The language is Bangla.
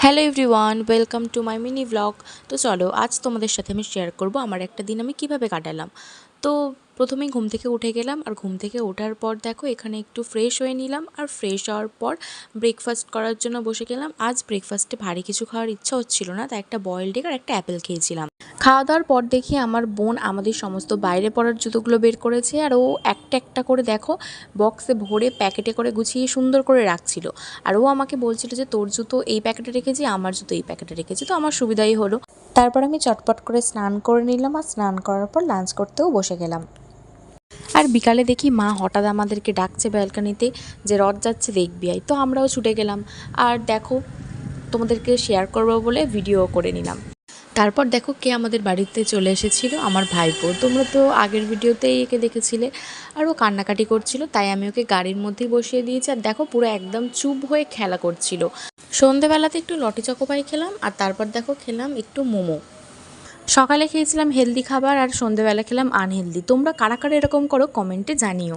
Hello everyone, welcome to my mini blog. তো চলো আজ তোমাদের সাথে আমি শেয়ার করব আমার একটা দিন আমি কিভাবে কাটালাম। তো প্রথমেই ঘুম থেকে উঠে গেলাম, আর ঘুম থেকে ওঠার পর দেখো এখানে একটু ফ্রেশ হয়ে নিলাম, আর ফ্রেশ হওয়ার পর ব্রেকফাস্ট করার জন্য বসে গেলাম। আজ ব্রেকফাস্টে ভারী কিছু খাওয়ার ইচ্ছা হচ্ছিল না, তাই একটা বয়েলড এগ আর একটা অ্যাপেল খেয়েছিলাম। খাওয়া দাওয়ার পর দেখি আমার বোন আমাদের সমস্ত বাইরে পড়ার জুতোগুলো বের করেছে, আর ও একটা একটা করে দেখো বক্সে ভরে প্যাকেটে করে গুছিয়ে সুন্দর করে রাখছিল। আর ও আমাকে বলছিল যে তোর জুতো এই প্যাকেটে রেখেছি, আমার জুতো এই প্যাকেটে রেখেছি, তো আমার সুবিধাই হলো। তারপর আমি চটপট করে স্নান করে নিলাম, আর স্নান করার পর লাঞ্চ করতেও বসে গেলাম। আর বিকালে দেখি মা হঠাৎ আমাদেরকে ডাকছে ব্যালকানিতে যে রথ যাচ্ছে দেখবি আয়, তো আমরাও ছুটে গেলাম। আর দেখো তোমাদেরকে শেয়ার করবো বলে ভিডিও করে নিলাম। তারপর দেখো কে আমাদের বাড়িতে চলে এসেছিল, আমার ভাইপো। তোমরা তো আগের ভিডিওতেই একে দেখেছিলে। আর ও কান্নাকাটি করছিল, তাই আমি ওকে গাড়ির মধ্যেই বসিয়ে দিয়েছি। আর দেখো পুরো একদম চুপ হয়ে খেলা করছিল। সন্ধেবেলাতে একটু লটি চকোপাই খেলাম, আর তারপর দেখো খেলাম একটু মোমো। সকালে খেয়েছিলাম হেলদি খাবার, আর সন্ধেবেলা খেলাম আনহেলদি। তোমরা কারা কারা এরকম করো কমেন্টে জানিও।